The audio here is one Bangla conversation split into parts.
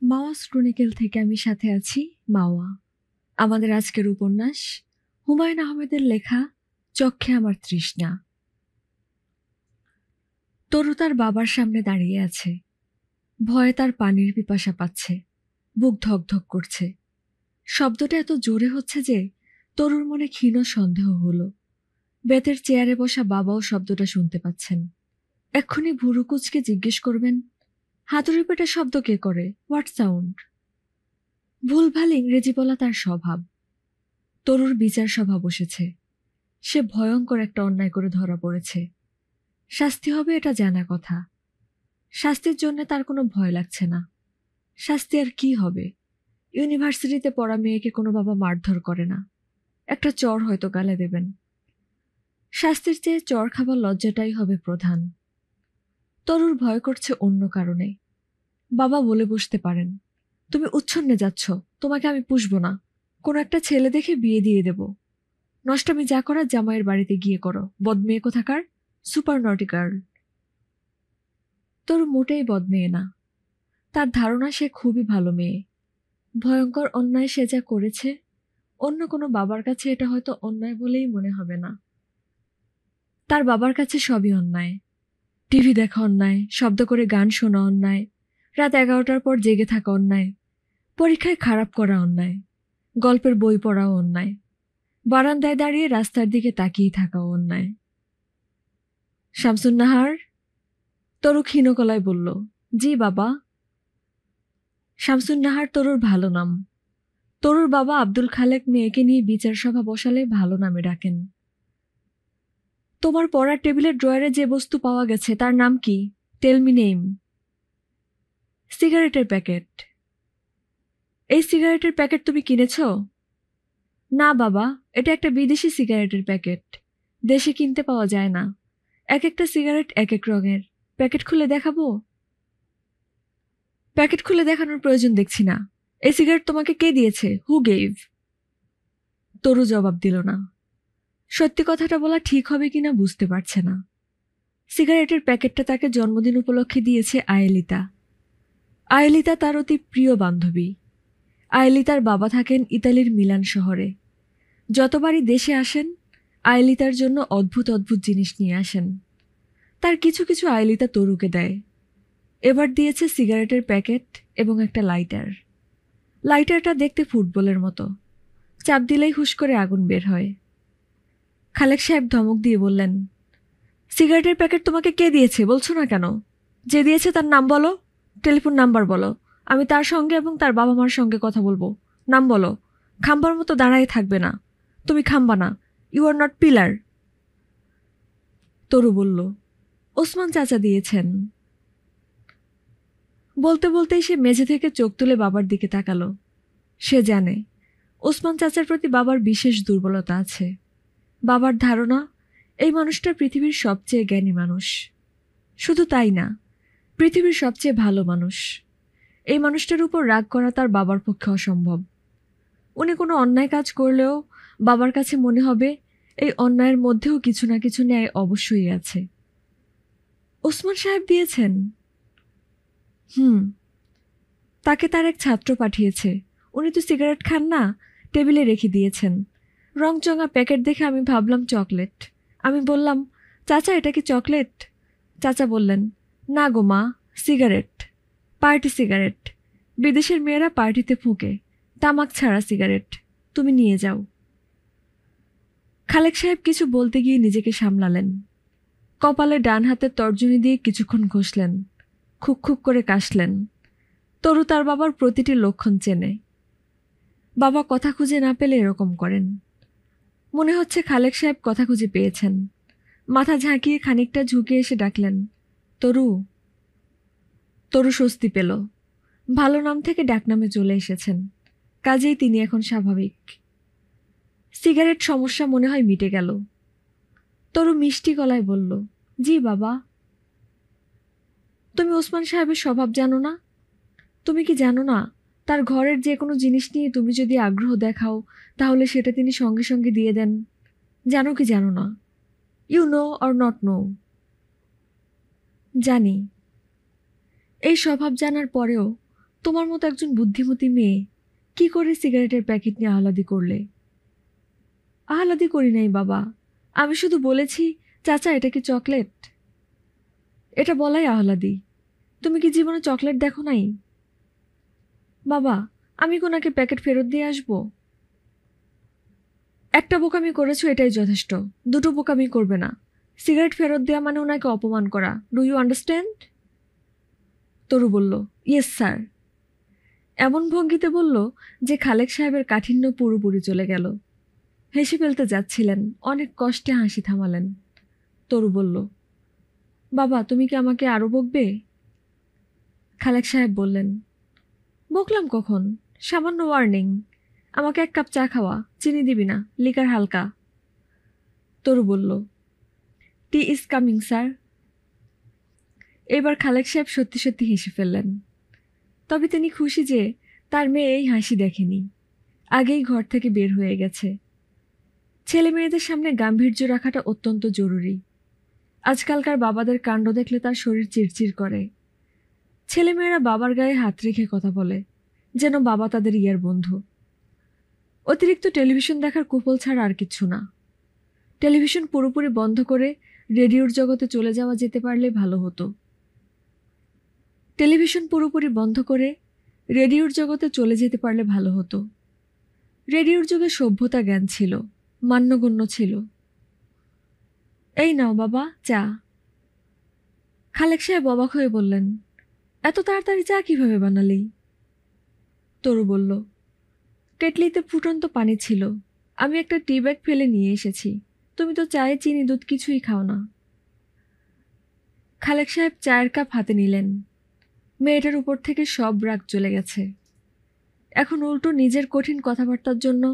মাওয়াস ক্রনিকেল থেকে আমি সাথে আছি মাওয়া। আমাদের আজকের উপন্যাস হুমায়ুন আহমেদের লেখা চক্ষে আমার তৃষ্ণা। তরু তার বাবার সামনে দাঁড়িয়ে আছে। ভয়ে তার পানির পিপাসা পাচ্ছে, বুক ধকধক করছে। শব্দটা এত জোরে হচ্ছে যে তরুর মনে ক্ষীণ সন্দেহ হলো বেতের চেয়ারে বসা বাবাও শব্দটা শুনতে পাচ্ছেন। এক্ষুনি ভুরু কুচকে জিজ্ঞেস করবেন, হাতুড়ি পেটা শব্দ কে করে? What sound? ভুলভাল ইংরেজি বলা তার স্বভাব। তরুর বিচার সভা বসেছে। সে ভয়ঙ্কর একটা অন্যায় করে ধরা পড়েছে। শাস্তি হবে এটা জানা কথা। শাস্তির জন্য তার কোনো ভয় লাগছে না। শাস্তি আর কি হবে? ইউনিভার্সিটিতে পড়া মেয়েকে কোনো বাবা মারধর করে না। একটা চড় হয়তো গালে দেবেন। শাস্তির চেয়ে চড় খাবার লজ্জাটাই হবে প্রধান। তরুর ভয় করছে অন্য কারণে। বাবা বলে বসতে পারেন, তুমি উচ্ছন্নে যাচ্ছ, তোমাকে আমি পুষব না। কোনো একটা ছেলে দেখে বিয়ে দিয়ে দেব। নষ্টামি যা করার জামাইয়ের বাড়িতে গিয়ে করো, বদমেয়ে কোথাকার, সুপার নটি গার্ল। তরু মোটেই বদমেয়ে না। তার ধারণা সে খুবই ভালো মেয়ে। ভয়ঙ্কর অন্যায় সে যা করেছে, অন্য কোনো বাবার কাছে এটা হয়তো অন্যায় বলেই মনে হবে না। তার বাবার কাছে সবই অন্যায়। টিভি দেখা অন্যায়, শব্দ করে গান শোনা অন্যায়, রাত 11টার পর জেগে থাকা অন্যায়, পরীক্ষায় খারাপ করা অন্যায়, গল্পের বই পড়াও অন্যায়, বারান্দায় দাঁড়িয়ে রাস্তার দিকে তাকিয়ে থাকাও অন্যায়। শামসুন্নাহার, তরু ক্ষীণ গলায় বলল, জি বাবা। শামসুন্নাহার তরুর ভালো নাম। তরুর বাবা আব্দুল খালেক মেয়েকে নিয়ে বিচার সভা বসালে ভালো নামে ডাকেন। তোমার পড়ার টেবিলের ড্রয়ারে যে বস্তু পাওয়া গেছে তার নাম কি? Tell me name. সিগারেটের প্যাকেট। এই সিগারেটের প্যাকেট তুমি কিনেছ? না বাবা, এটা একটা বিদেশি সিগারেটের প্যাকেট। দেশে কিনতে পাওয়া যায় না। এক একটা সিগারেট এক এক রঙের। প্যাকেট খুলে দেখাবো? প্যাকেট খুলে দেখানোর প্রয়োজন দেখছি না। এই সিগারেট তোমাকে কে দিয়েছে? Who gave? তরু জবাব দিল না। সত্যি কথাটা বলা ঠিক হবে কিনা বুঝতে পারছে না। সিগারেটের প্যাকেটটা তাকে জন্মদিন উপলক্ষে দিয়েছে আয়েলিতা। আয়েলিতা তার অতি প্রিয় বান্ধবী। আয়েলিতার বাবা থাকেন ইতালির মিলান শহরে। যতবারই দেশে আসেন, আয়েলিতার জন্য অদ্ভুত অদ্ভুত জিনিস নিয়ে আসেন। তার কিছু কিছু আয়েলিতা তরুকে দেয়। এবার দিয়েছে সিগারেটের প্যাকেট এবং একটা লাইটার। লাইটারটা দেখতে ফুটবলের মতো। চাপ দিলেই হুশ করে আগুন বের হয়। খালেক সাহেব ধমক দিয়ে বললেন, সিগারেটের প্যাকেট তোমাকে কে দিয়েছে বলছো না কেন? যে দিয়েছে তার নাম বলো, টেলিফোন নাম্বার বলো। আমি তার সঙ্গে এবং তার বাবা মার সঙ্গে কথা বলবো। নাম বলো। খাম্বার মতো দাঁড়ায় থাকবে না। তুমি খাম্বা না। You are not pillar. Taru বলল, ওসমান চাচা দিয়েছেন। বলতে বলতেই সে মেঝে থেকে চোখ তুলে বাবার দিকে তাকালো। সে জানে ওসমান চাচার প্রতি বাবার বিশেষ দুর্বলতা আছে। বাবার ধারণা এই মানুষটা পৃথিবীর সবচেয়ে জ্ঞানী মানুষ। শুধু তাই না, পৃথিবীর সবচেয়ে ভালো মানুষ। এই মানুষটার উপর রাগ করা তার বাবার পক্ষে অসম্ভব। উনি কোনো অন্যায় কাজ করলেও বাবার কাছে মনে হবে এই অন্যায়ের মধ্যেও কিছু না কিছু ন্যায় অবশ্যই আছে। ওসমান সাহেব দিয়েছেন? তাকে তার এক ছাত্র পাঠিয়েছে। উনি তো সিগারেট খান না, টেবিলে রেখে দিয়েছেন। রংচঙা প্যাকেট দেখে আমি ভাবলাম চকলেট। আমি বললাম, চাচা এটা কি চকলেট? চাচা বললেন, না গো মা, সিগারেট, পার্টি সিগারেট। বিদেশের মেয়েরা পার্টিতে ফুঁকে, তামাক ছাড়া সিগারেট। তুমি নিয়ে যাও। খালেক সাহেব কিছু বলতে গিয়ে নিজেকে সামলালেন। কপালে ডান হাতের তর্জনী দিয়ে কিছুক্ষণ ঘষলেন, খুক খুক করে কাশলেন। তরু তার বাবার প্রতিটি লক্ষণ চেনে। বাবা কথা খুঁজে না পেলে এরকম করেন। মনে হচ্ছে খালেক সাহেব কথা খুঁজে পেয়েছেন। মাথা ঝাঁকিয়ে খানিকটা ঝুঁকে এসে ডাকলেন, তরু। তরু স্বস্তি পেল। ভালো নাম থেকে ডাকনামে চলে এসেছেন, কাজেই তিনি এখন স্বাভাবিক। সিগারেট সমস্যা মনে হয় মিটে গেল। তরু মিষ্টি গলায় বলল, জি বাবা। তুমি ওসমান সাহেবের স্বভাব জানো না? তুমি কি জানো না, তার ঘরের যে কোনো জিনিস নিয়ে তুমি যদি আগ্রহ দেখাও তাহলে সেটা তিনি সঙ্গে সঙ্গে দিয়ে দেন? জানো কি জানো না? You know or not know? জানি। এই স্বভাব জানার পরেও তোমার মতো একজন বুদ্ধিমতী মেয়ে কি করে সিগারেটের প্যাকেট নিয়ে আহ্লাদি করলে? আহ্লাদি করি নাই বাবা, আমি শুধু বলেছি, চাচা এটা কি চকলেট? এটা বলাই আহ্লাদি। তুমি কি জীবনে চকলেট দেখো নাই? বাবা, আমি কোনাকে প্যাকেট ফেরত দিয়ে আসবো? একটা বোকামি করেছো, এটাই যথেষ্ট। দুটো বোকামি করবে না। সিগারেট ফেরত দেওয়া মানে ওনাকে অপমান করা। Do you understand? তরু বলল, ইয়েস স্যার। এমন ভঙ্গিতে বলল যে খালেক সাহেবের কাঠিন্য পুরোপুরি চলে গেল। হেসে ফেলতে যাচ্ছিলেন, অনেক কষ্টে হাসি থামালেন। তরু বলল, বাবা তুমি কি আমাকে আরও বকবে? খালেক সাহেব বললেন, বকলাম কখন? সামান্য ওয়ার্নিং। আমাকে এক কাপ চা খাওয়া, চিনি দিবি না, লিকার হালকা। তরু বলল, টি ইজ কামিং স্যার। এবার খালেক সাহেব সত্যি সত্যি হেসে ফেললেন। তবে তিনি খুশি যে তার মেয়ে এই হাসি দেখেনি, আগেই ঘর থেকে বের হয়ে গেছে। ছেলে মেয়েদের সামনে গাম্ভীর্য রাখাটা অত্যন্ত জরুরি। আজকালকার বাবাদের কাণ্ড দেখলে তার শরীর চিরচির করে। ছেলেমেয়েরা বাবার গায়ে হাত রেখে কথা বলে, যেন বাবা তাদের ইয়ার বন্ধু। অতিরিক্ত টেলিভিশন দেখার কুফল ছাড়া আর কিছু না। টেলিভিশন পুরোপুরি বন্ধ করে রেডিওর জগতে চলে যাওয়া যেতে পারলে ভালো হতো। টেলিভিশন পুরোপুরি বন্ধ করে রেডিওর জগতে চলে যেতে পারলে ভালো হতো। রেডিওর যুগে সভ্যতা জ্ঞান ছিল, মান্যগণ্য ছিল। এই নাও বাবা চা। খালেক সাহেব অবাক হয়ে বললেন, এত তাড়াতাড়ি চা কিভাবে বানালি? তরু বলল, কেটলিতে ফুটন্ত পানি ছিল, আমি একটা টি ব্যাগ ফেলে নিয়ে এসেছি। তুমি তো চায়ে চিনি দুধ কিছুই খাও না। খালেক সাহেব চায়ের কাপ হাতে নিলেন। মেয়েটার উপর থেকে সব রাগ চলে গেছে। এখন উল্টো নিজের কঠিন কথাবার্তার জন্য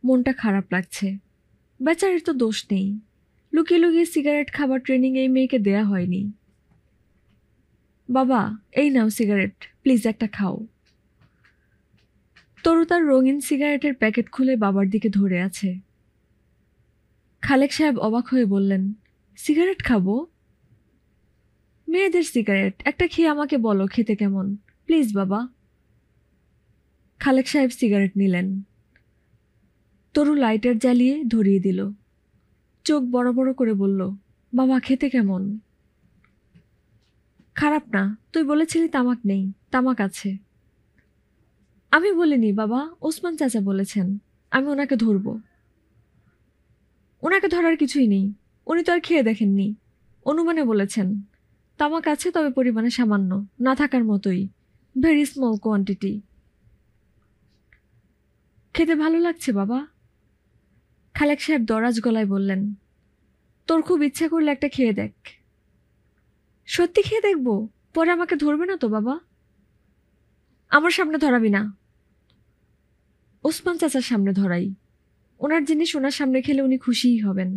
মনটা খারাপ লাগছে। বেচারির তো দোষ নেই, লুকিয়ে লুকিয়ে সিগারেট খাবার ট্রেনিং এই মেয়েকে দেয়া হয়নি। বাবা এই নাও সিগারেট, প্লিজ একটা খাও। তরু তার রঙিন সিগারেটের প্যাকেট খুলে বাবার দিকে ধরে আছে। খালেক সাহেব অবাক হয়ে বললেন, সিগারেট খাবো? মেয়েদের সিগারেট, একটা খেয়ে আমাকে বলো খেতে কেমন, প্লিজ বাবা। খালেক সাহেব সিগারেট নিলেন। তরু লাইটার জ্বালিয়ে ধরিয়ে দিল। চোখ বড় বড় করে বলল, বাবা খেতে কেমন? খারাপ না, তুই বলেছিলি তামাক নেই, তামাক আছে। আমি বলিনি বাবা, ওসমান চাচা বলেছেন। আমি ওনাকে ধরব। ওনাকে ধরার কিছুই নেই, উনি তো আর খেয়ে দেখেননি, অনুমানে বলেছেন। তামাক আছে, তবে পরিমাণে সামান্য, না থাকার মতোই, ভেরি স্মল কোয়ান্টিটি। খেতে ভালো লাগছে বাবা? খালেক সাহেব দরাজ গলায় বললেন, তোর খুব ইচ্ছা করলে একটা খেয়ে দেখ। সত্যি খেয়ে দেখব? পরে আমাকে ধরবে না তো বাবা? আমার সামনে ধরাবি না। ওসমান চাচার সামনে ধরাই। ওনার জিনিস ওনার সামনে খেলে উনি খুশিই হবেন।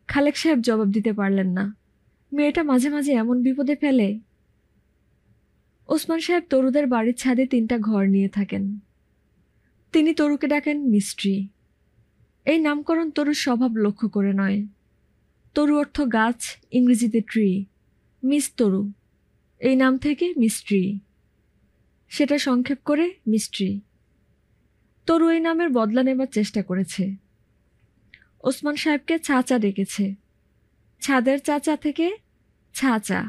খালেক সাহেব জবাব দিতে পারলেন না। মেয়েটা মাঝে মাঝে এমন বিপদে ফেলে। ওসমান সাহেব তরুদের বাড়ির ছাদে 3টা ঘর নিয়ে থাকেন। তিনি তরুকে ডাকেন মিস্ট্রি। এই নামকরণ তরুর স্বভাব লক্ষ্য করে নয়। তরু অর্থ গাছ, ইংরেজিতে ট্রি। মিস তরু, এই নাম থেকে মিস্ট্রি, সেটা সংক্ষেপ করে মিস্ট্রি। তরু এই নামের বদলা নেবার চেষ্টা করেছে। ওসমান সাহেবকে চাচা ডেকেছে, ছাদের চাচা থেকে ছাচা।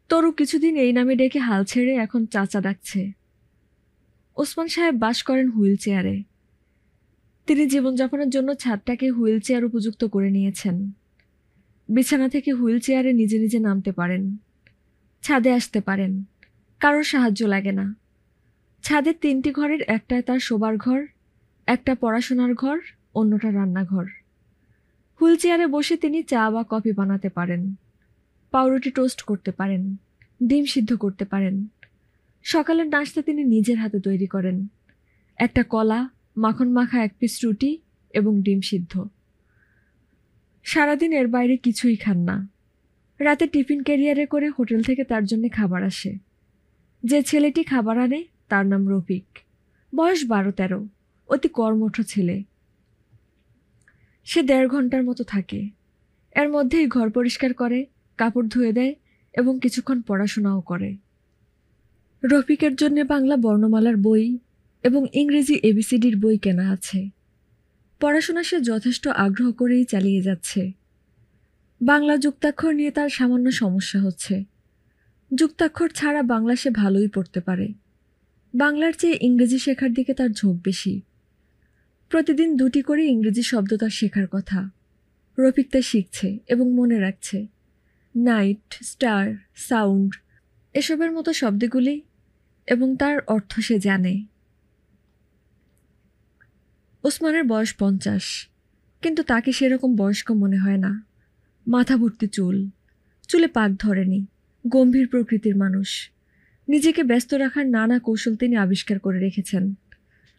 তরু কিছুদিন এই নামে ডেকে হাল ছেড়ে এখন চাচা ডাকছে। ওসমান সাহেব বাস করেন হুইল চেয়ারে। তিনি জীবনযাপনের জন্য ছাদটাকে হুইল চেয়ার উপযুক্ত করে নিয়েছেন। বিছানা থেকে হুইল চেয়ারে নিজে নিজে নামতে পারেন, ছাদে আসতে পারেন, কারোর সাহায্য লাগে না। ছাদের 3টি ঘরের একটায় তার শোবার ঘর, একটা পড়াশোনার ঘর, অন্যটা রান্নাঘর। হুইল চেয়ারে বসে তিনি চা বা কফি বানাতে পারেন, পাউরুটি টোস্ট করতে পারেন, ডিম সিদ্ধ করতে পারেন। সকালের নাশতা তিনি নিজের হাতে তৈরি করেন, একটা কলা, মাখন মাখা 1 পিস রুটি এবং ডিম সিদ্ধ। সারাদিন এর বাইরে কিছুই খান না। রাতে টিফিন ক্যারিয়ারে করে হোটেল থেকে তার জন্য খাবার আসে। যে ছেলেটি খাবার আনে তার নাম রফিক, বয়স 12-13, অতি কর্মঠ ছেলে। সে 1.5 ঘন্টার মতো থাকে। এর মধ্যেই ঘর পরিষ্কার করে, কাপড় ধুয়ে দেয় এবং কিছুক্ষণ পড়াশোনাও করে। রফিকের জন্য বাংলা বর্ণমালার বই এবং ইংরেজি এবিসিডির বই কেনা আছে। পড়াশোনা সে যথেষ্ট আগ্রহ করেই চালিয়ে যাচ্ছে। বাংলা যুক্তাক্ষর নিয়ে তার সামান্য সমস্যা হচ্ছে। যুক্তাক্ষর ছাড়া বাংলা সে ভালোই পড়তে পারে। বাংলার চেয়ে ইংরেজি শেখার দিকে তার ঝোঁক বেশি। প্রতিদিন 2টি করে ইংরেজি শব্দ তার শেখার কথা। রফিক তা শিখছে এবং মনে রাখছে। নাইট, স্টার, সাউন্ড এসবের মতো শব্দগুলি এবং তার অর্থ সে জানে। ওসমানের বয়স 50, কিন্তু তাকে সেরকম বয়স্ক মনে হয় না। মাথা ভর্তি চুল, চুলে পাক ধরেনি, গম্ভীর প্রকৃতির মানুষ। নিজেকে ব্যস্ত রাখার নানা কৌশল তিনি আবিষ্কার করে রেখেছেন।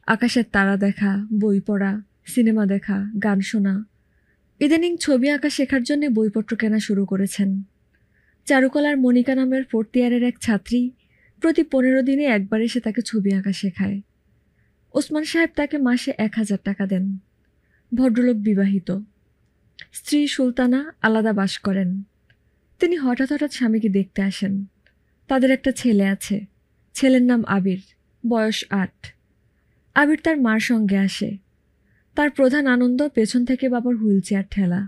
আকাশের তারা দেখা, বই পড়া, সিনেমা দেখা, গান শোনা। ইদানিং ছবি আঁকা শেখার জন্য বইপত্র কেনা শুরু করেছেন। চারুকলার মনিকা নামের 4th ইয়ারের এক ছাত্রী প্রতি 15 দিনে একবার এসে তাকে ছবি আঁকা শেখায়। ওসমান সাহেব তাকে মাসে 1000 টাকা দেন। ভদ্রলোক বিবাহিত, স্ত্রী সুলতানা আলাদা বাস করেন। তিনি হঠাৎ হঠাৎ স্বামীকে দেখতে আসেন। তাদের একটা ছেলে আছে। ছেলের নাম আবির, বয়স 8। আবির তার মার সঙ্গে আসে। তার প্রধান আনন্দ পেছন থেকে বাবার হুইল চেয়ার ঠেলা।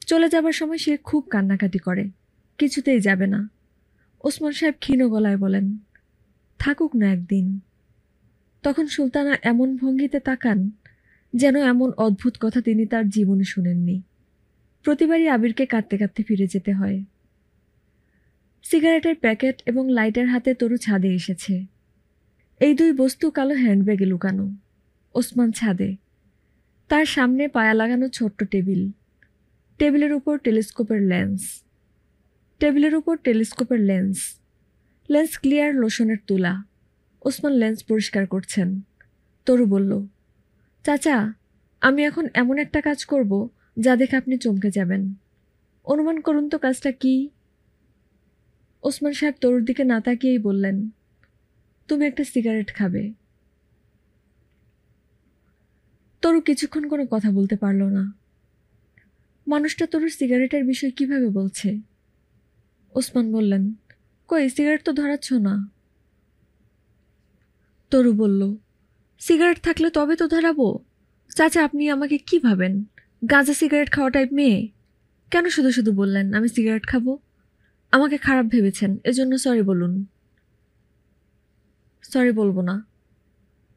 চলে যাবার সময় সে খুব কান্নাকাটি করে, কিছুতেই যাবে না। ওসমান সাহেব ক্ষীণ গলায় বলেন, থাকুক না একদিন। তখন সুলতানা এমন ভঙ্গিতে তাকান যেন এমন অদ্ভুত কথা তিনি তার জীবনে শুনেননি। প্রতিবারই আবিরকে কাঁদতে কাঁদতে ফিরে যেতে হয়। সিগারেটের প্যাকেট এবং লাইটার হাতে তরু ছাদে এসেছে। এই 2 বস্তু কালো হ্যান্ডব্যাগে লুকানো। ওসমান ছাদে। তার সামনে পায়া লাগানো ছোট্ট টেবিল। টেবিলের উপর টেলিস্কোপের লেন্স। লেন্স ক্লিয়ার লোশনের তুলা। ওসমান লেন্স পরিষ্কার করছেন। তরু বলল, চাচা, আমি এখন এমন একটা কাজ করব যা দেখে আপনি চমকে যাবেন। অনুমান করুন তো কাজটা কি? ওসমান সাহেব তরুর দিকে না তাকিয়েই বললেন, তুমি একটা সিগারেট খাবে। তরু কিছুক্ষণ কোনো কথা বলতে পারল না। মানুষটা তরুর সিগারেটের বিষয় কিভাবে বলছে? ওসমান বললেন, কই সিগারেট তো ধরাচ্ছ না। তরু বলল, সিগারেট থাকলে তবে তো ধরাবো। চাচা, আপনি আমাকে কি ভাবেন? গাঁজা সিগারেট খাওয়া টাইপ মেয়ে? কেন শুধু শুধু বললেন আমি সিগারেট খাবো? আমাকে খারাপ ভেবেছেন, এজন্য সরি বলুন। সরি বলবো না।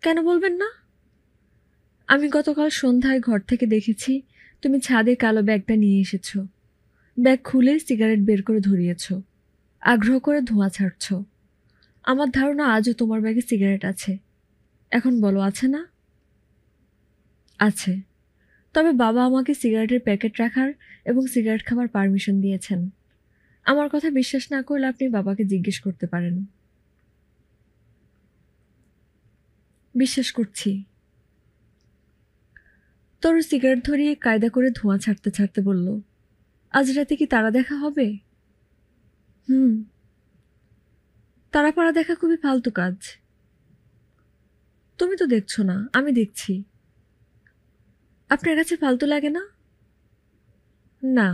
কেন বলবেন না? আমি গতকাল সন্ধ্যায় ঘর থেকে দেখেছি তুমি ছাদে কালো ব্যাগটা নিয়ে এসেছো। ব্যাগ খুলে সিগারেট বের করে ধরিয়েছ, আগ্রহ করে ধোঁয়া ছাড়ছ। আমার ধারণা আজও তোমার ব্যাগে সিগারেট আছে। এখন বলো, আছে না? আছে। তবে বাবা আমাকে সিগারেটের প্যাকেট রাখার এবং সিগারেট খাবার পারমিশন দিয়েছেন। আমার কথা বিশ্বাস না করলে আপনি বাবাকে জিজ্ঞেস করতে পারেন। বিশ্বাস করছি। তরু সিগারেট ধরিয়ে কায়দা করে ধোঁয়া ছাড়তে ছাড়তে বলল, আজ রাতে কি তারা দেখা হবে? তারা পাড়া দেখা খুবই ফালতু কাজ। তুমি তো দেখছো না, আমি দেখছি। আপনার কাছে ফালতু লাগে না? না।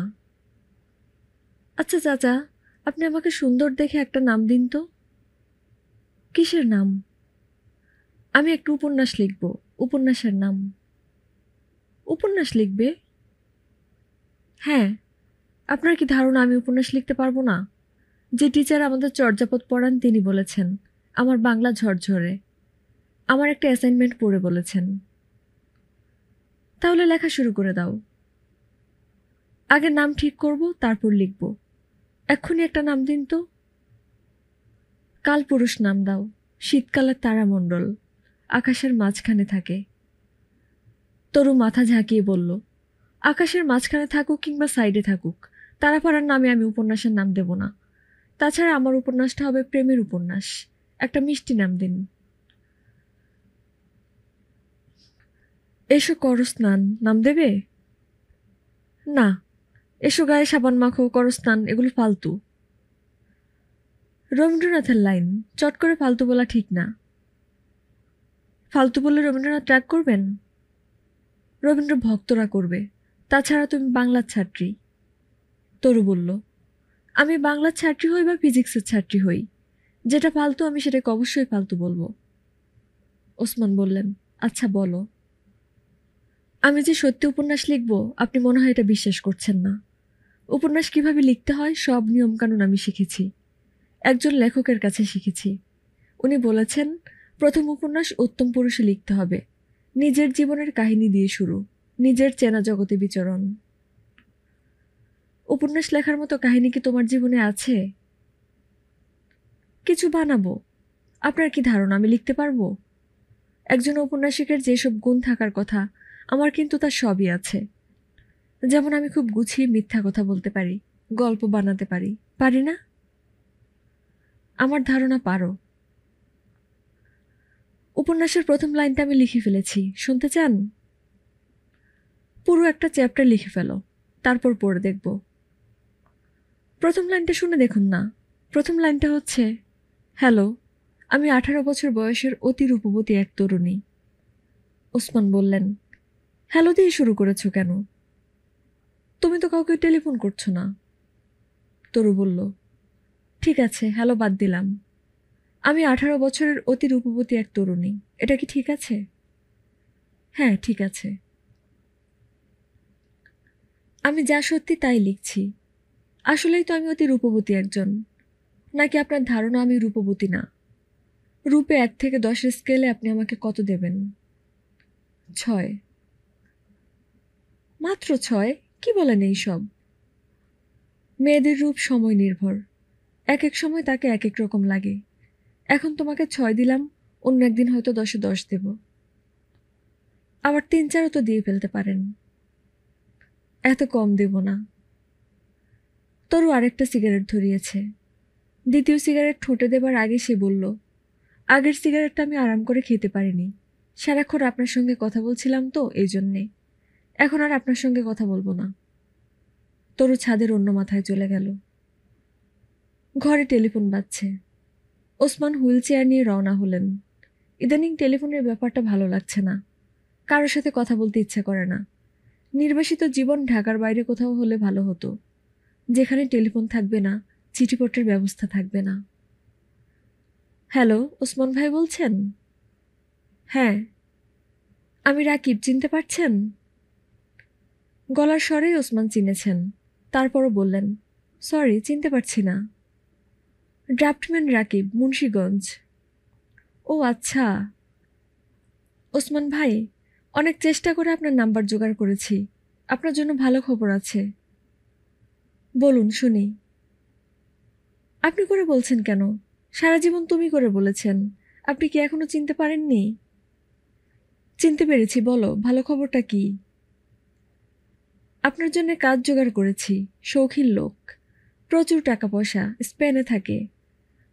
আচ্ছা চাচা, আপনি আমাকে সুন্দর দেখে একটা নাম দিন তো। কিসের নাম? আমি একটা উপন্যাস লিখব। উপন্যাসের নাম। উপন্যাস লিখবে? হ্যাঁ। আপনার কি ধারণা আমি উপন্যাস লিখতে পারবো না? যে টিচার আমাদের চর্যাপদ পড়ান তিনি বলেছেন আমার বাংলা ঝরঝরে। আমার একটা অ্যাসাইনমেন্ট পড়ে বলেছেন। তাহলে লেখা শুরু করে দাও। আগে নাম ঠিক করব, তারপর লিখব। এক্ষুনি একটা নাম দিন তো। কালপুরুষ নাম দাও। শীতকালের তারামণ্ডল আকাশের মাঝখানে থাকে। তরু মাথা ঝাঁকিয়ে বলল, আকাশের মাঝখানে থাকুক কিংবা সাইডে থাকুক, তারাপাড়ার নামে আমি উপন্যাসের নাম দেব না। তাছাড়া আমার উপন্যাসটা হবে প্রেমের উপন্যাস। একটা মিষ্টি নাম দিন। এসো করো স্নান নাম দেবে? না। এসো গায়ে সাবান মাখো, করো স্নান, এগুলো ফালতু। রবীন্দ্রনাথের লাইন, চট করে ফালতু বলা ঠিক না। ফালতু বললে রবীন্দ্রনাথ রাগ করবেন? রবীন্দ্র ভক্তরা করবে। তাছাড়া তুমি বাংলার ছাত্রী। তরু বলল, আমি বাংলার ছাত্রী হই বা ফিজিক্সের ছাত্রী হই, যেটা ফালতু আমি সেটাকে অবশ্যই ফালতু বলবো। ওসমান বললেন, আচ্ছা বলো। আমি যে সত্যি উপন্যাস লিখব আপনি মনে হয় এটা বিশ্বাস করছেন না। উপন্যাস কিভাবে লিখতে হয় সব নিয়মকানুন আমি শিখেছি, একজন লেখকের কাছে শিখেছি। উনি বলেছেন প্রথম উপন্যাস উত্তম পুরুষে লিখতে হবে, নিজের জীবনের কাহিনী দিয়ে শুরু, নিজের চেনা জগতে বিচরণ। উপন্যাস লেখার মতো কাহিনী কি তোমার জীবনে আছে? কিছু বানাবো। আপনার কি ধারণা আমি লিখতে পারবো? একজন ঔপন্যাসিকের যেসব গুণ থাকার কথা আমার কিন্তু তার সবই আছে। যেমন আমি খুব গুছিয়ে মিথ্যা কথা বলতে পারি, গল্প বানাতে পারি, পারি না? আমার ধারণা পারো। উপন্যাসের প্রথম লাইনটা আমি লিখে ফেলেছি, শুনতে চান? পুরো একটা চ্যাপ্টার লিখে ফেলো, তারপর পড়ে দেখব। প্রথম লাইনটা শুনে দেখুন না। প্রথম লাইনটা হচ্ছে, হ্যালো, আমি 18 বছর বয়সের অতি রূপবতী এক তরুণী। ওসমান বললেন, হ্যালো দিয়ে শুরু করেছো কেন? তুমি তো কাউকে টেলিফোন করছো না। তরু বলল, ঠিক আছে, হ্যালো বাদ দিলাম। আমি 18 বছরের অতি রূপবতী এক তরুণী, এটা কি ঠিক আছে? হ্যাঁ, ঠিক আছে। আমি যা সত্যি তাই লিখছি। আসলেই তো আমি অতি রূপবতী একজন। নাকি আপনার ধারণা আমি রূপবতী না? রূপে 1 থেকে 10-এর স্কেলে আপনি আমাকে কত দেবেন? 6। মাত্র 6? কি বলেন এইসব? মেয়েদের রূপ সময় নির্ভর, এক এক সময় তাকে এক এক রকম লাগে। এখন তোমাকে 6 দিলাম, অন্য একদিন হয়তো 10-এ 10 দেব। আবার 3-4ও তো দিয়ে ফেলতে পারেন। এত কম দেব না। তরু আরেকটা সিগারেট ধরিয়েছে। দ্বিতীয় সিগারেট ঠোঁটে দেবার আগে সে বলল, আগের সিগারেটটা আমি আরাম করে খেতে পারিনি। সারাক্ষণ আপনার সঙ্গে কথা বলছিলাম তো, এই জন্যে। এখন আর আপনার সঙ্গে কথা বলবো না। তরু ছাদের অন্য মাথায় চলে গেল। ঘরে টেলিফোন বাজছে। ওসমান হুইল চেয়ার নিয়ে রওনা হলেন। ইদানিং টেলিফোনের ব্যাপারটা ভালো লাগছে না। কারোর সাথে কথা বলতে ইচ্ছা করে না। নির্বাসিত জীবন ঢাকার বাইরে কোথাও হলে ভালো হতো, যেখানে টেলিফোন থাকবে না, চিঠিপত্রের ব্যবস্থা থাকবে না। হ্যালো, ওসমান ভাই বলছেন? হ্যাঁ। আমি রাকিব, চিনতে পারছেন? গলার স্বরেই ওসমান চিনেছেন। তারপরও বললেন, সরি, চিনতে পারছি না। ড্রাফটম্যান রাকিব, মুন্সিগঞ্জ। ও আচ্ছা। ওসমান ভাই, অনেক চেষ্টা করে আপনার নাম্বার জোগাড় করেছি। আপনার জন্য ভালো খবর আছে। বলুন শুনি। আপনি করে বলছেন কেন? সারা জীবন তুমি করে বলেছেন। আপনি কি এখনো চিনতে পারেননি? চিনতে পেরেছি, বলো ভালো খবরটা কি? আপনার জন্য কাজ জোগাড় করেছি, শৌখিন লোক, প্রচুর টাকা পয়সা, স্পেনে থাকে,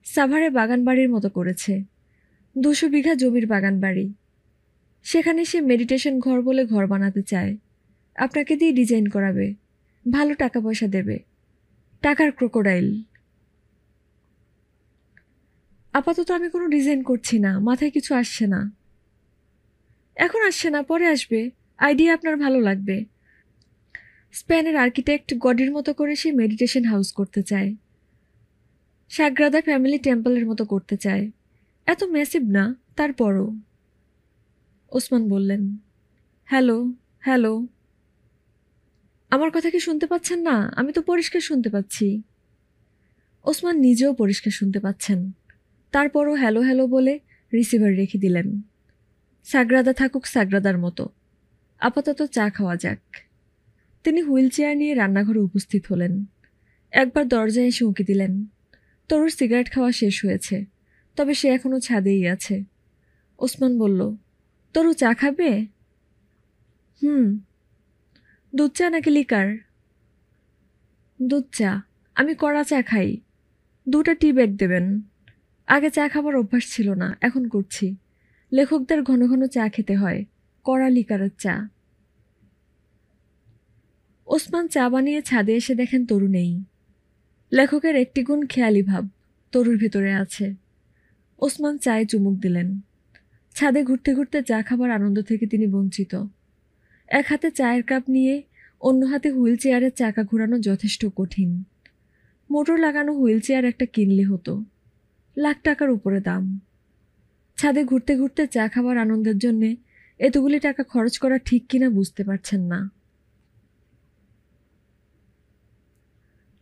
সাভারে বাগান বাড়ির মতো করেছে, 200 বিঘা জমির বাগান বাড়ি। সেখানে সে মেডিটেশন ঘর বলে ঘর বানাতে চায়। আপনাকে দিয়ে ডিজাইন করাবে, ভালো টাকা পয়সা দেবে, টাকার ক্রোকোডাইল। আপাতত আমি কোনো ডিজাইন করছি না, মাথায় কিছু আসছে না। এখন আসছে না, পরে আসবে। আইডিয়া আপনার ভালো লাগবে। স্পেনের আর্কিটেক্ট গডির মতো করে সে মেডিটেশন হাউস করতে চায়, সাগ্রাদা ফ্যামিলি টেম্পলের মতো করতে চায়। এত ম্যাসিভ না, তারপরও। ওসমান বললেন, হ্যালো, হ্যালো। আমার কথা কি শুনতে পাচ্ছেন না? আমি তো পরিষ্কার শুনতে পাচ্ছি। ওসমান নিজেও পরিষ্কার শুনতে পাচ্ছেন। তারপরও হ্যালো হ্যালো বলে রিসিভার রেখে দিলেন। সাগ্রাদা থাকুক সাগ্রাদার মতো, আপাতত চা খাওয়া যাক। তিনি হুইল চেয়ার নিয়ে রান্নাঘরে উপস্থিত হলেন। একবার দরজায় এসে উঁকি দিলেন। তরুর সিগারেট খাওয়া শেষ হয়েছে, তবে সে এখনো ছাদেই আছে। ওসমান বলল, তরু চা খাবে? হুম। দুধ চা নাকি লিকার? দুধ চা। আমি কড়া চা খাই। 2টা টি ব্যাগ দেবেন। আগে চা খাবার অভ্যাস ছিল না, এখন করছি। লেখকদের ঘন ঘন চা খেতে হয়, কড়া লিকারের চা। ওসমান চা বানিয়ে ছাদে এসে দেখেন তরু নেই। লেখকের একটি গুণ খেয়ালি ভাব তরুর ভিতরে আছে। ওসমান চায়ে চুমুক দিলেন। ছাদে ঘুরতে ঘুরতে চা খাবার আনন্দ থেকে তিনি বঞ্চিত। এক হাতে চায়ের কাপ নিয়ে অন্য হাতে হুইল চেয়ারের চাকা ঘোরানো যথেষ্ট কঠিন। মোটর লাগানো হুইল চেয়ার একটা কিনলে হতো। লাখ টাকার উপরে দাম। ছাদে ঘুরতে ঘুরতে চা খাবার আনন্দের জন্যে এতগুলি টাকা খরচ করা ঠিক কিনা বুঝতে পারছেন না।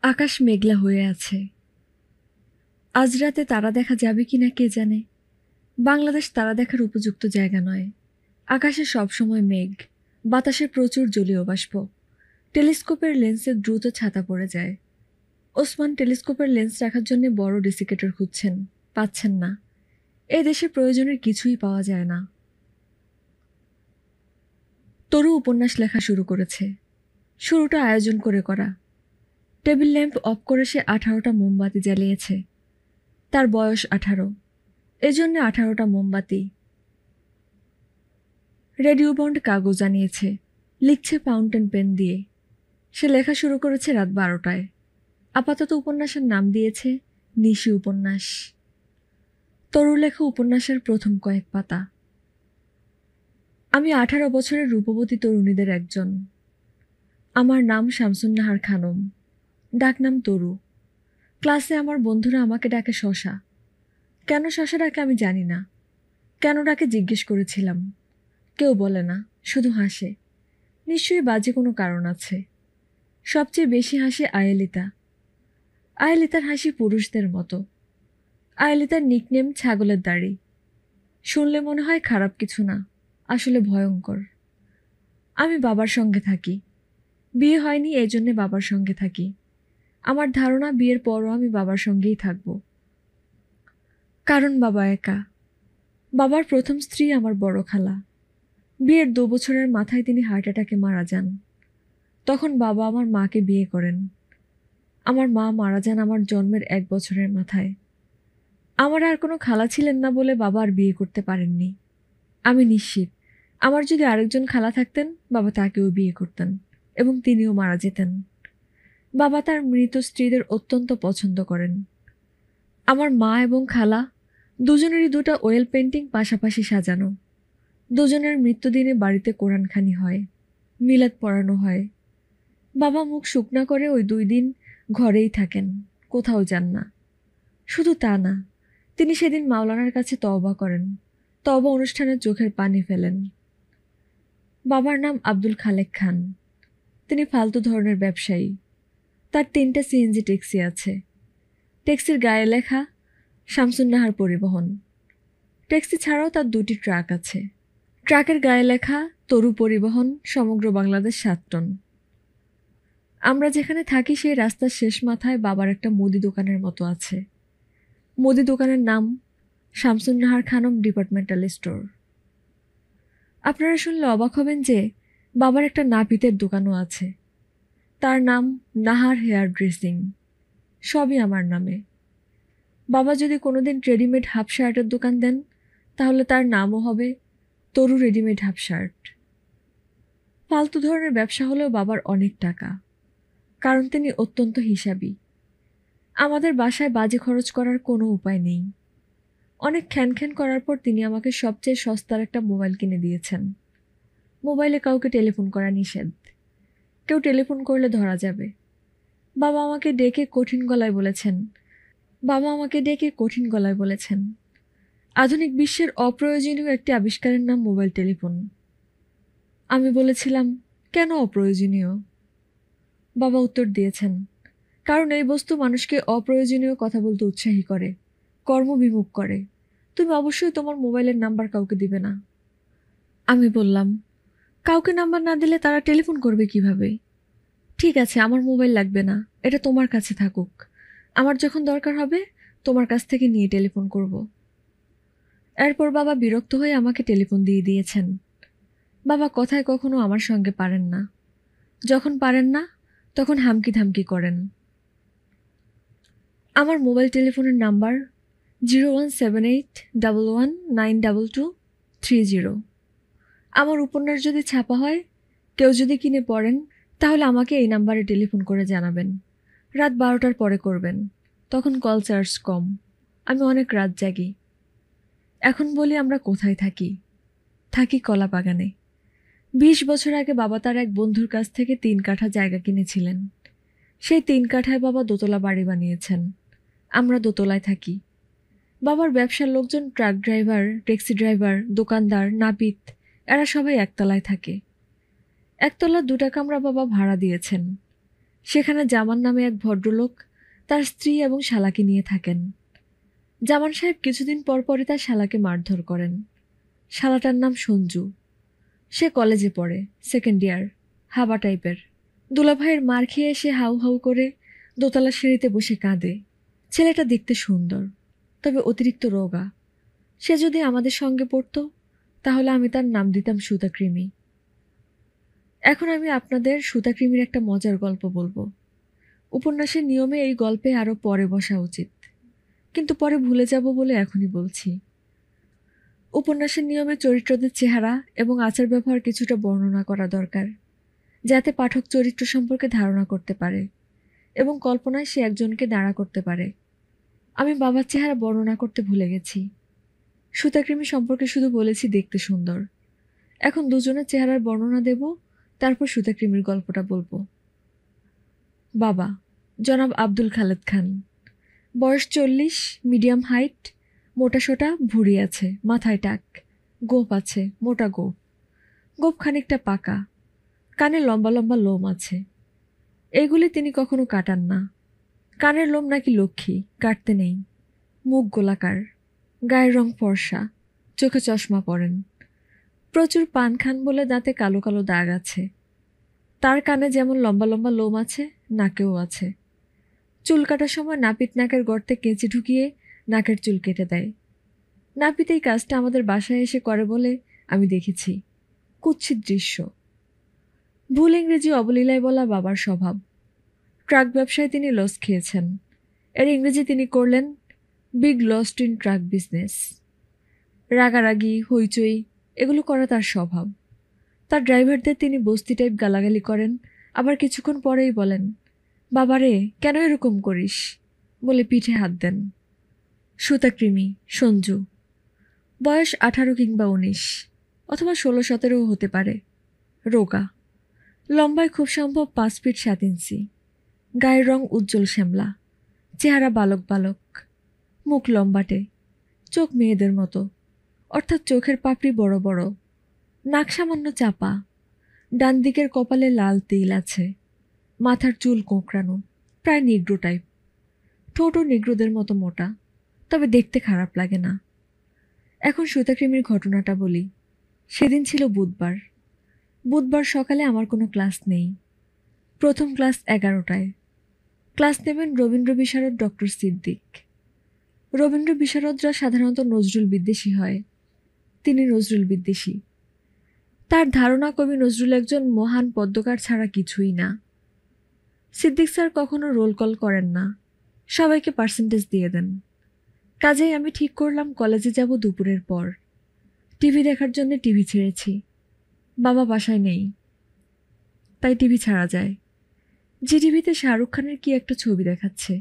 আকাশ মেঘলা হয়ে আছে। আজ রাতে তারা দেখা যাবে কিনা কে জানে। বাংলাদেশ তারা দেখার উপযুক্ত জায়গা নয়। আকাশে সবসময় মেঘ, বাতাসে প্রচুর জলীয় বাষ্প। টেলিস্কোপের লেন্সে দ্রুত ছাতা পড়ে যায়। ওসমান টেলিস্কোপের লেন্স রাখার জন্য বড় ডেসিকেটর খুঁজছেন, পাচ্ছেন না। এ দেশে প্রয়োজনের কিছুই পাওয়া যায় না। তরু উপন্যাস লেখা শুরু করেছে। শুরুটা আয়োজন করে করা। টেবিল ল্যাম্প অফ করে সে 18টা মোমবাতি জ্বালিয়েছে। তার বয়স 18, এজন্য 18টা মোমবাতি। রেডিও বন্ড কাগজ আনিয়েছে, লিখছে ফাউন্টেন পেন দিয়ে। সে লেখা শুরু করেছে রাত 12টায়। আপাতত উপন্যাসের নাম দিয়েছে নিশি উপন্যাস। তরুর লেখা উপন্যাসের প্রথম কয়েক পাতা। আমি 18 বছরের রূপবতী তরুণীদের একজন। আমার নাম শামসুন্নাহার খানম, ডাকনাম তরু। ক্লাসে আমার বন্ধুরা আমাকে ডাকে শশা। কেন শশা ডাকে আমি জানি না। কেন ডাকে জিজ্ঞেস করেছিলাম। কেউ বলে না, শুধু হাসে। নিশ্চয়ই বাজে কোনো কারণ আছে। সবচেয়ে বেশি হাসে আয়েলিতা। আয়েলিতার হাসি পুরুষদের মতো। আয়েলিতার নিকনেম ছাগলের দাড়ি। শুনলে মনে হয় খারাপ কিছু না, আসলে ভয়ঙ্কর। আমি বাবার সঙ্গে থাকি। বিয়ে হয়নি, এই জন্যে বাবার সঙ্গে থাকি। আমার ধারণা বিয়ের পরও আমি বাবার সঙ্গেই থাকব। কারণ বাবা একা। বাবার প্রথম স্ত্রী আমার বড় খালা। বিয়ের 2 বছরের মাথায় তিনি হার্ট অ্যাটাকে মারা যান। তখন বাবা আমার মাকে বিয়ে করেন। আমার মা মারা যান আমার জন্মের 1 বছরের মাথায়। আমার আর কোনো খালা ছিলেন না বলে বাবা আর বিয়ে করতে পারেননি। আমি নিশ্চিত আমার যদি আরেকজন খালা থাকতেন, বাবা তাকেও বিয়ে করতেন এবং তিনিও মারা যেতেন। বাবা তার মৃত স্ত্রীদের অত্যন্ত পছন্দ করেন। আমার মা এবং খালা দুজনেরই 2টা ওয়েল পেন্টিং পাশাপাশি সাজানো। দুজনের মৃত্যুদিনে বাড়িতে কোরআনখানি হয়, মিলাদ পড়ানো হয়। বাবা মুখ শুকনা করে ওই 2 দিন ঘরেই থাকেন, কোথাও যান না। শুধু তা না, তিনি সেদিন মাওলানার কাছে তওবা করেন। তওবা অনুষ্ঠানে চোখের পানি ফেলেন। বাবার নাম আব্দুল খালেক খান। তিনি ফালতু ধরনের ব্যবসায়ী। তার 3টা সিএনজি ট্যাক্সি আছে। ট্যাক্সির গায়ে লেখা শামসুন্নাহার পরিবহন। ট্যাক্সি ছাড়াও তার 2টি ট্রাক আছে। ট্রাকের গায়ে লেখা তরু পরিবহন, সমগ্র বাংলাদেশ 7 টন। আমরা যেখানে থাকি সেই রাস্তার শেষ মাথায় বাবার একটা মুদি দোকানের মতো আছে। মুদি দোকানের নাম শামসুন্নাহার খানম ডিপার্টমেন্টাল স্টোর। আপনারা শুনলে অবাক হবেন যে বাবার একটা নাপিতের দোকানও আছে। তার নাম নাহার হেয়ার ড্রেসিং। সবই আমার নামে। বাবা যদি কোনোদিন রেডিমেড হাফ শার্টের দোকান দেন, তাহলে তার নামও হবে তরু রেডিমেড হাফ শার্ট। ফালতু ধরনের ব্যবসা হলেও বাবার অনেক টাকা, কারণ তিনি অত্যন্ত হিসাবী। আমাদের বাসায় বাজে খরচ করার কোনো উপায় নেই। অনেক খ্যানখ্যান করার পর তিনি আমাকে সবচেয়ে সস্তার একটা মোবাইল কিনে দিয়েছেন। মোবাইলে কাউকে টেলিফোন করা নিষেধ। কেউ টেলিফোন করলে ধরা যাবে। বাবা আমাকে ডেকে কঠিন গলায় বলেছেন আধুনিক বিশ্বের অপ্রয়োজনীয় একটি আবিষ্কারের নাম মোবাইল টেলিফোন। আমি বলেছিলাম, কেন অপ্রয়োজনীয়? বাবা উত্তর দিয়েছেন, কারণ এই বস্তু মানুষকে অপ্রয়োজনীয় কথা বলতে উৎসাহী করে, কর্মবিমুখ করে। তুমি অবশ্যই তোমার মোবাইলের নাম্বার কাউকে দিবে না। আমি বললাম, কাউকে নাম্বার না দিলে তারা টেলিফোন করবে কিভাবে? ঠিক আছে, আমার মোবাইল লাগবে না, এটা তোমার কাছে থাকুক। আমার যখন দরকার হবে তোমার কাছ থেকে নিয়ে টেলিফোন করব। এরপর বাবা বিরক্ত হয়ে আমাকে টেলিফোন দিয়ে দিয়েছেন। বাবা কথায় কখনো আমার সঙ্গে পারেন না। যখন পারেন না, তখন হামকি ধামকি করেন। আমার মোবাইল টেলিফোনের নাম্বার 0178111922230। আমার উপন্যাস যদি ছাপা হয়, কেউ যদি কিনে পড়েন, তাহলে আমাকে এই নাম্বারে টেলিফোন করে জানাবেন। রাত 12টার পরে করবেন, তখন কল চার্জ কম। আমি অনেক রাত জাগি। এখন বলি আমরা কোথায় থাকি। থাকি কলা বাগানে। 20 বছর আগে বাবা তার এক বন্ধুর কাছ থেকে 3 কাঠা জায়গা কিনেছিলেন। সেই 3 কাঠায় বাবা দোতলা বাড়ি বানিয়েছেন। আমরা দোতলায় থাকি। বাবার ব্যবসার লোকজন, ট্রাক ড্রাইভার, ট্যাক্সি ড্রাইভার, দোকানদার, নাপিত, এরা সবাই একতলায় থাকে। একতলার 2টা কামরা বাবা ভাড়া দিয়েছেন। সেখানে জামান নামে এক ভদ্রলোক তার স্ত্রী এবং শালাকে নিয়ে থাকেন। জামান সাহেব কিছুদিন পর পরই তার শালাকে মারধর করেন। শালাটার নাম সঞ্জু। সে কলেজে পড়ে, 2nd ইয়ার, হাবা টাইপের। দুলাভাইয়ের মার খেয়ে সে হাউ হাউ করে দোতলা সিঁড়িতে বসে কাঁদে। ছেলেটা দেখতে সুন্দর, তবে অতিরিক্ত রোগা। সে যদি আমাদের সঙ্গে পড়তো তাহলে আমি তার নাম দিতাম সুতাকৃমি। এখন আমি আপনাদের সুতাকৃমির একটা মজার গল্প বলবো। উপন্যাসের নিয়মে এই গল্পে আরও পরে বসা উচিত, কিন্তু পরে ভুলে যাব বলে এখনই বলছি। উপন্যাসের নিয়মে চরিত্রদের চেহারা এবং আচার ব্যবহার কিছুটা বর্ণনা করা দরকার, যাতে পাঠক চরিত্র সম্পর্কে ধারণা করতে পারে এবং কল্পনায় সে একজনকে দাঁড়া করতে পারে। আমি বাবার চেহারা বর্ণনা করতে ভুলে গেছি। সুতাকৃমি সম্পর্কে শুধু বলেছি দেখতে সুন্দর। এখন দুজনের চেহারার বর্ণনা দেব, তারপর সুতাকৃমির গল্পটা বলবো। বাবা জনাব আব্দুল খালেদ খান, বয়স 40, মিডিয়াম হাইট, মোটাসোটা, ভুঁড়ি আছে, মাথায় টাক, গোঁফ আছে, মোটা গোঁফ। গোঁফ খানিকটা পাকা, কানে লম্বা লম্বা লোম আছে। এইগুলি তিনি কখনো কাটান না। কানের লোম নাকি লক্ষ্মী, কাটতে নেই। মুখ গোলাকার, গায়ের রং ফর্সা, চোখে চশমা পরেন। প্রচুর পান খান বলে দাঁতে কালো কালো দাগ আছে। তার কানে যেমন লম্বা লম্বা লোম আছে, নাকেও আছে। চুল কাটার সময় নাপিত নাকের গর্তে কেঁচি ঢুকিয়ে নাকের চুল কেটে দেয়। নাপিত এই কাজটা আমাদের বাসায় এসে করে বলে আমি দেখেছি। কুৎসিত দৃশ্য। ভুল ইংরেজি অবলীলায় বলা বাবার স্বভাব। ট্রাক ব্যবসায় তিনি লস খেয়েছেন। এর ইংরেজি তিনি করলেন big lost in truck business. রাগারাগি, হইচই এগুলো করা তার স্বভাব। তার ড্রাইভারদের তিনি বস্তি টাইপ গালাগালি করেন, আবার কিছুক্ষণ পরেই বলেন, বাবারে কেন এরকম করিস, বলে পিঠে হাত দেন। সুতাকৃমি সঞ্জু, বয়স 18 কিংবা 19, অথবা 16-17 হতে পারে। রোগা, লম্বায় খুব সম্ভব 5 ফিট 7 ইঞ্চি। গায়ের রং উজ্জ্বল শ্যামলা, চেহারা বালক বালক, মুখ লম্বাটে, চোখ মেয়েদের মতো, অর্থাৎ চোখের পাপড়ি বড় বড়, নাক সামান্য চাপা, ডান দিকের কপালে লাল তিল আছে, মাথার চুল কোঁকড়ানো, প্রায় নিগ্রো টাইপ। ঠোঁটও নিগ্রোদের মতো মোটা, তবে দেখতে খারাপ লাগে না। এখন সুতাকৃমির ঘটনাটা বলি। সেদিন ছিল বুধবার। বুধবার সকালে আমার কোনো ক্লাস নেই। প্রথম ক্লাস 11টায়। ক্লাস নেবেন রবীন্দ্র বিশারদ ডক্টর সিদ্দিক। রবীন্দ্র বিশারদরা সাধারণত নজরুল বিদ্বেষী হয়। তিনি নজরুল বিদ্বেষী। তার ধারণা কবি নজরুল একজন মহান পদ্যকার ছাড়া কিছুই না। সিদ্দিক স্যার কখনো রোল কল করেন না, সবাইকে পার্সেন্টেজ দিয়ে দেন। কাজেই আমি ঠিক করলাম কলেজে যাব দুপুরের পর। টিভি দেখার জন্য টিভি ছেড়েছি। বাবা বাসায় নেই, তাই টিভি ছাড়া যায়। জি টিভিতে শাহরুখ খানের কি একটা ছবি দেখাচ্ছে।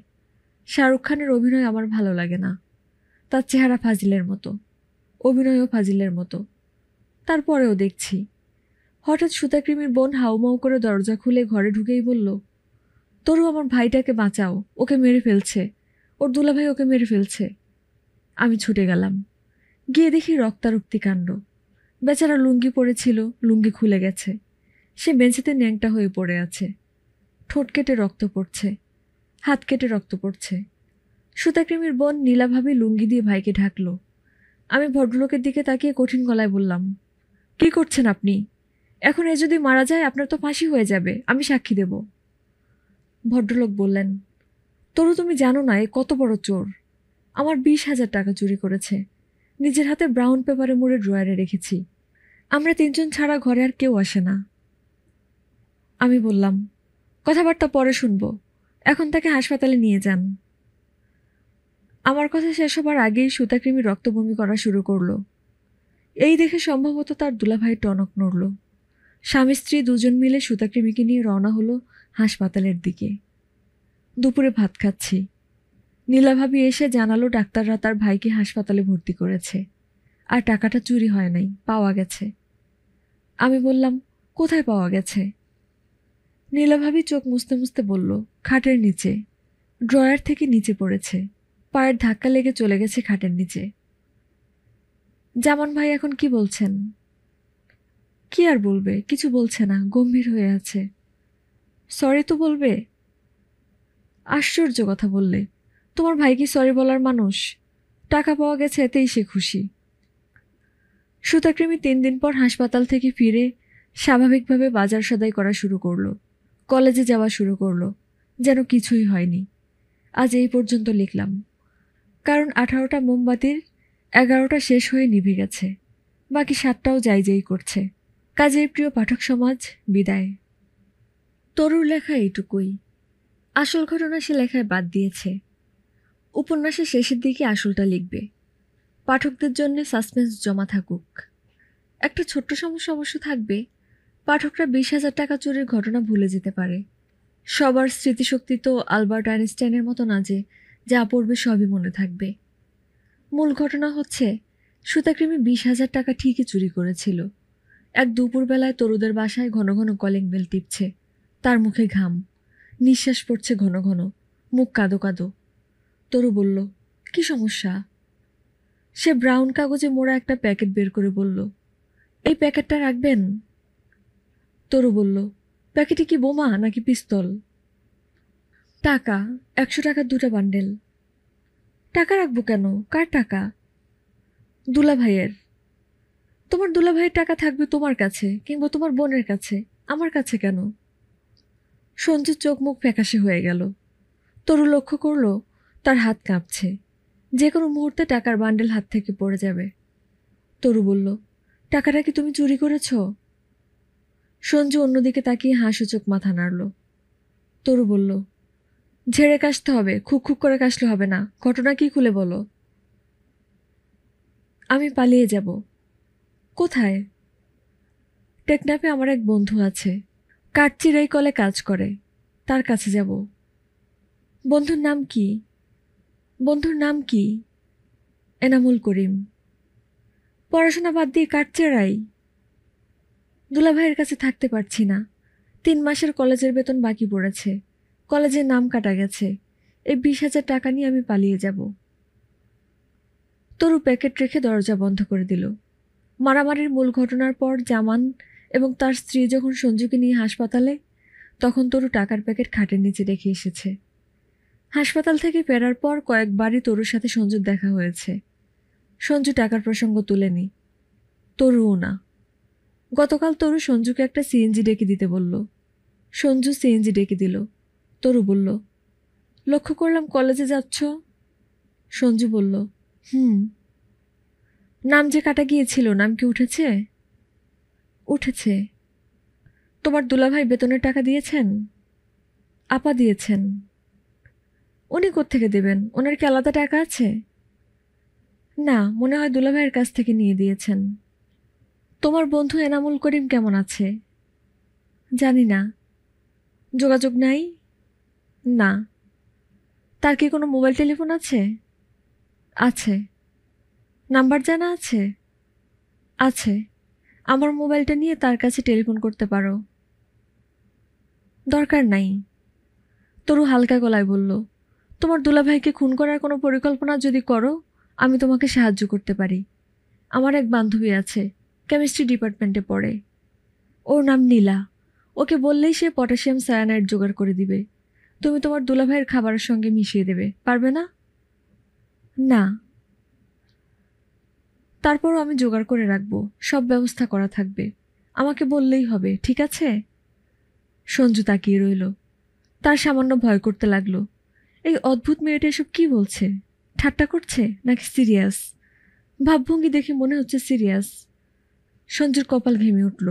শাহরুখ খানের অভিনয় আমার ভালো লাগে না। তার চেহারা ফাজিলের মতো, অভিনয়ও ফাজিলের মতো। তারপরেও দেখছি। হঠাৎ সুতাকৃমির বোন হাউমাউ করে দরজা খুলে ঘরে ঢুকেই বলল, তরু আমার ভাইটাকে বাঁচাও, ওকে মেরে ফেলছে, ওর দুলাভাই ওকে মেরে ফেলছে। আমি ছুটে গেলাম। গিয়ে দেখি রক্তারক্তি কাণ্ড। বেচারা লুঙ্গি পরেছিল, লুঙ্গি খুলে গেছে। সে বেঞ্চিতে ন্যাংটা হয়ে পড়ে আছে। ঠোঁট কেটে রক্ত পড়ছে, হাত কেটে রক্ত পড়ছে। সুতাকৃমির বোন নীলাভাবে লুঙ্গি দিয়ে ভাইকে ঢাকল। আমি ভদ্রলোকের দিকে তাকিয়ে কঠিন গলায় বললাম, কি করছেন আপনি? এখন এ যদি মারা যায় আপনার তো ফাঁসি হয়ে যাবে, আমি সাক্ষী দেব। ভদ্রলোক বললেন, তরু তুমি জানো না এ কত বড় চোর। আমার 20,000 টাকা চুরি করেছে। নিজের হাতে ব্রাউন পেপারে মুড়ে ড্রয়ারে রেখেছি। আমরা 3 জন ছাড়া ঘরে আর কেউ আসে না। আমি বললাম, কথাবার্তা পরে শুনবো, এখন তাকে হাসপাতালে নিয়ে যান। আমার কথা শেষ হবার আগেই সুতাকৃমি রক্তবমি করা শুরু করলো। এই দেখে সম্ভবত তার দুলাভাই টনক নড়ল। স্বামী স্ত্রী দুজন মিলে সুতাকৃমিকে নিয়ে রওনা হলো হাসপাতালের দিকে। দুপুরে ভাত খাচ্ছি। নীলাভাবি এসে জানালো ডাক্তাররা তার ভাইকে হাসপাতালে ভর্তি করেছে, আর টাকাটা চুরি হয় নাই, পাওয়া গেছে। আমি বললাম, কোথায় পাওয়া গেছে? নীলাভাবি চোখ মুছতে মুছতে বলল, খাটের নিচে, ড্রয়ার থেকে নিচে পড়েছে। পায়ের ধাক্কা লেগে চলে গেছে খাটের নিচে। জামান ভাই এখন কি বলছেন? কি আর বলবে, কিছু বলছে না, গম্ভীর হয়ে আছে। সরি তো বলবে? আশ্চর্য কথা বললে। তোমার ভাই কি সরি বলার মানুষ? টাকা পাওয়া গেছে এতেই সে খুশি। সুতাকৃমি 3 দিন পর হাসপাতাল থেকে ফিরে স্বাভাবিকভাবে বাজার সদাই করা শুরু করলো, কলেজে যাওয়া শুরু করলো, যেন কিছুই হয়নি। আজ এই পর্যন্ত লিখলাম, কারণ 18টা মোমবাতির 11টা শেষ হয়ে নিভে গেছে, বাকি 7টাও যাই করছে। কাজের প্রিয় পাঠক সমাজ, বিদায়। তরুর লেখা এইটুকুই। আসল ঘটনা সে লেখায় বাদ দিয়েছে। উপন্যাসের শেষের দিকে আসলটা লিখবে। পাঠকদের জন্য সাসপেন্স জমা থাকুক। একটা ছোট্ট সমস্যা অবশ্য থাকবে, পাঠকরা 20,000 টাকা চুরির ঘটনা ভুলে যেতে পারে। সবার স্মৃতিশক্তি তো আলবার্ট আইনস্টাইনের মতো না যে যা পড়বে সবই মনে থাকবে। মূল ঘটনা হচ্ছে সুতাকৃমি 20,000 টাকা ঠিকই চুরি করেছিল। এক দুপুরবেলায় তরুদের বাসায় ঘন ঘন কলিং বেল টিপছে, তার মুখে ঘাম, নিঃশ্বাস পড়ছে ঘন ঘন, মুখ কাদো কাদো। তরু বলল, কি সমস্যা? সে ব্রাউন কাগজে মোড়া একটা প্যাকেট বের করে বলল, এই প্যাকেটটা রাখবেন? তরু বলল, প্যাকেটে কি বোমা নাকি পিস্তল? টাকা, 100 টাকার 2টা বান্ডেল। টাকা রাখবো কেন? কার টাকা? দুলা ভাইয়ের। তোমার দুলা ভাইয়ের টাকা থাকবে তোমার কাছে কিংবা তোমার বোনের কাছে, আমার কাছে কেন? সঞ্জুর চোখ মুখ ফ্যাকাশে হয়ে গেল। তরু লক্ষ্য করল তার হাত কাঁপছে, যে কোনো মুহূর্তে টাকার বান্ডেল হাত থেকে পড়ে যাবে। তরু বলল, টাকাটা কি তুমি চুরি করেছ? সঞ্জু অন্যদিকে তাকিয়ে হাসিচোখ মাথা নাড়ল। তরু বলল, ঝেড়ে কাশতে হবে, খুক খুক করে কাশলে হবে না। ঘটনা কি খুলে বলো। আমি পালিয়ে যাব। কোথায়? টেকনাফে আমার এক বন্ধু আছে, কাঠচিরাই কলে কাজ করে, তার কাছে যাব। বন্ধুর নাম কি? বন্ধুর নাম কি? এনামুল করিম। পড়াশোনা বাদ দিয়ে কাঠচিরাই? দুলাভাইয়ের কাছে থাকতে পারছি না। 3 মাসের কলেজের বেতন বাকি পড়েছে, কলেজের নাম কাটা গেছে। এই 20,000 টাকা নিয়ে আমি পালিয়ে যাব। তরু প্যাকেট রেখে দরজা বন্ধ করে দিল। মারামারির মূল ঘটনার পর জামান এবং তার স্ত্রী যখন সঞ্জুকে নিয়ে হাসপাতালে, তখন তরু টাকার প্যাকেট খাটের নিচে রেখে এসেছে। হাসপাতাল থেকে ফেরার পর কয়েকবারই তরুর সাথে সঞ্জুর দেখা হয়েছে। সঞ্জু টাকার প্রসঙ্গ তুলেনি, তরুও না। গতকাল তরু সঞ্জুকে একটা সিএনজি ডেকে দিতে বলল। সঞ্জু সিএনজি ডেকে দিল। তরু বলল, লক্ষ্য করলাম কলেজে যাচ্ছ। সঞ্জু বলল, নাম যে কাটা গিয়েছিল, নাম কি উঠেছে? উঠেছে। তোমার দুলাভাই বেতনের টাকা দিয়েছেন? আপা দিয়েছেন। উনি কোত্থেকে দেবেন? ওনার কি আলাদা টাকা আছে? না, মনে হয় দুলাভাইয়ের কাছ থেকে নিয়ে দিয়েছেন। তোমার বন্ধু এনামুল করিম কেমন আছে? জানি না। যোগাযোগ নাই? না। তার কি কোনো মোবাইল টেলিফোন আছে? আছে। নাম্বার জানা আছে? আছে। আমার মোবাইলটা নিয়ে তার কাছে টেলিফোন করতে পারো। দরকার নাই। তরু হালকা গলায় বলল, তোমার দুলাভাইকে খুন করার কোনো পরিকল্পনা যদি করো, আমি তোমাকে সাহায্য করতে পারি। আমার এক বান্ধবী আছে, কেমিস্ট্রি ডিপার্টমেন্টে পড়ে। ওর নাম নীলা। ওকে বললেই সে পটাশিয়াম সায়ানাইড জোগাড় করে দিবে। তুমি তোমার দুলাভাইয়ের খাবারের সঙ্গে মিশিয়ে দেবে, পারবে না? না। তারপরও আমি জোগাড় করে রাখবো, সব ব্যবস্থা করা থাকবে। আমাকে বললেই হবে, ঠিক আছে? সঞ্জু তাকিয়ে রইল। তার সামান্য ভয় করতে লাগলো। এই অদ্ভুত মেয়েটা এসব কি বলছে? ঠাট্টা করছে নাকি সিরিয়াস? ভাবভঙ্গি দেখে মনে হচ্ছে সিরিয়াস। সঞ্জুর কপাল ঘেমে উঠল।